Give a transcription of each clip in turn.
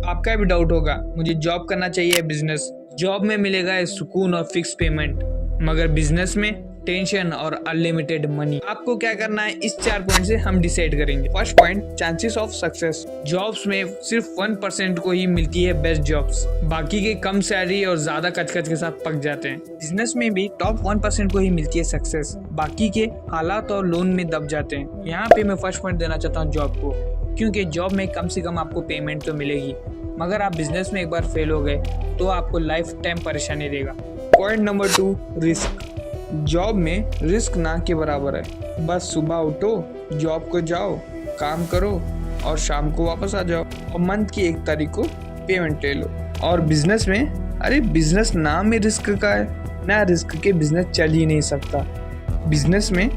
आपका भी डाउट होगा, मुझे जॉब करना चाहिए बिजनेस। जॉब में मिलेगा सुकून और फिक्स पेमेंट, मगर बिजनेस में टेंशन और अनलिमिटेड मनी। आपको क्या करना है, इस 4 पॉइंट से हम डिसाइड करेंगे। First point, chances of success. Jobs में सिर्फ 1% को ही मिलती है बेस्ट जॉब्स, बाकी के कम सैलरी और ज्यादा कचकच के साथ पक जाते हैं। बिजनेस में भी टॉप 1% को ही मिलती है सक्सेस, बाकी के हालात और लोन में दब जाते हैं। यहाँ पे मैं फर्स्ट पॉइंट देना चाहता हूँ जॉब को, क्योंकि जॉब में कम से कम आपको पेमेंट तो मिलेगी, मगर आप बिजनेस में एक बार फेल हो गए तो आपको लाइफ टाइम परेशानी देगा। Point number 2, risk. जॉब में रिस्क ना के बराबर है। बस सुबह उठो, जॉब को जाओ, काम करो और शाम को वापस आ जाओ और मंथ की 1 तारीख को पेमेंट ले लो। और बिजनेस में, अरे बिजनेस नाम ही रिस्क का है, ना रिस्क के बिजनेस चल ही नहीं सकता। बिजनेस में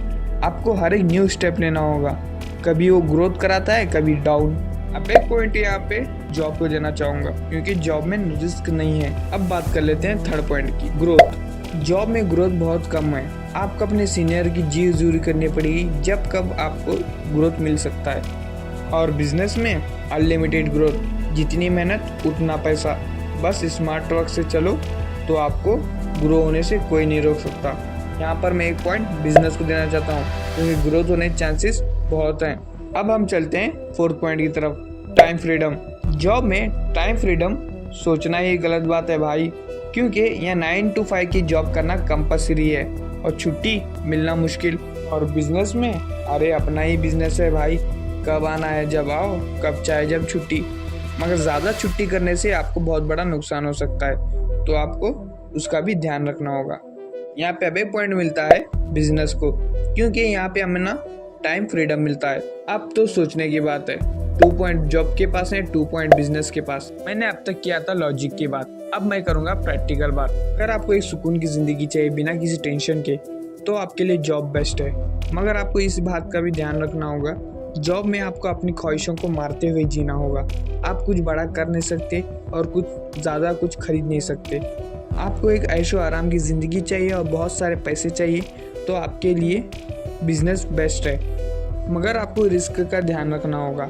आपको हर एक न्यू स्टेप लेना होगा, कभी वो ग्रोथ कराता है, कभी डाउन। अब एक पॉइंट यहाँ पे जॉब को देना चाहूँगा, क्योंकि जॉब में रिस्क नहीं है। अब बात कर लेते हैं थर्ड पॉइंट की, ग्रोथ। जॉब में ग्रोथ बहुत कम है, आपको अपने सीनियर की जी हजूरी करनी पड़ेगी जब कब आपको ग्रोथ मिल सकता है। और बिजनेस में अनलिमिटेड ग्रोथ, जितनी मेहनत उतना पैसा। बस स्मार्ट वर्क से चलो तो आपको ग्रो होने से कोई नहीं रोक सकता। यहाँ पर मैं एक पॉइंट बिजनेस को देना चाहता हूँ, क्योंकि ग्रोथ होने के चांसेस बहुत हैं। अब हम चलते हैं फोर्थ पॉइंट की तरफ, टाइम फ्रीडम। जॉब में टाइम फ्रीडम सोचना ही गलत बात है भाई, क्योंकि यहाँ 9 to 5 की जॉब करना कंपलसरी है और छुट्टी मिलना मुश्किल। और बिजनेस में, अरे अपना ही बिजनेस है भाई, कब आना है जब आओ, कब चाहे जब छुट्टी। मगर ज़्यादा छुट्टी करने से आपको बहुत बड़ा नुकसान हो सकता है, तो आपको उसका भी ध्यान रखना होगा। यहाँ पे अब एक पॉइंट मिलता है बिजनेस को, क्योंकि यहाँ पे हमें ना टाइम फ्रीडम मिलता है। अब तो सोचने की बात है, 2 पॉइंट जॉब के पास है, 2 पॉइंट बिजनेस के पास। मैंने अब तक किया था लॉजिक की बात, अब मैं करूंगा प्रैक्टिकल बात। अगर आपको एक सुकून की जिंदगी चाहिए बिना किसी टेंशन के, तो आपके लिए जॉब बेस्ट है। मगर आपको इस बात का भी ध्यान रखना होगा, जॉब में आपको अपनी ख्वाहिशों को मारते हुए जीना होगा। आप कुछ बड़ा कर नहीं सकते और कुछ ज़्यादा कुछ खरीद नहीं सकते। आपको एक ऐशो आराम की ज़िंदगी चाहिए और बहुत सारे पैसे चाहिए, तो आपके लिए बिजनेस बेस्ट है। मगर आपको रिस्क का ध्यान रखना होगा।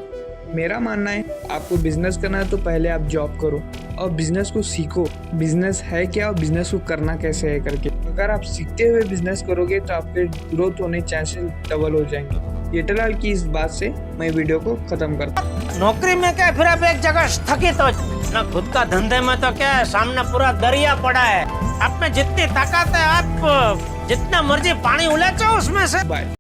मेरा मानना है, आपको बिजनेस करना है तो पहले आप जॉब करो और बिजनेस को सीखो, बिजनेस है क्या और बिजनेस को करना कैसे है करके। अगर आप सीखते हुए बिजनेस करोगे तो आपके ग्रोथ होने चांसेस डबल हो जाएंगे। ये टलाल की इस बात से मैं वीडियो को खत्म करता हूँ। नौकरी में क्या फिर आप एक जगह स्थगित हो ना, खुद का धंधे में तो क्या है, सामने पूरा दरिया पड़ा है। आप में जितनी ताकत है, आप जितना मर्जी पानी उलाचो उसमें से। बाय।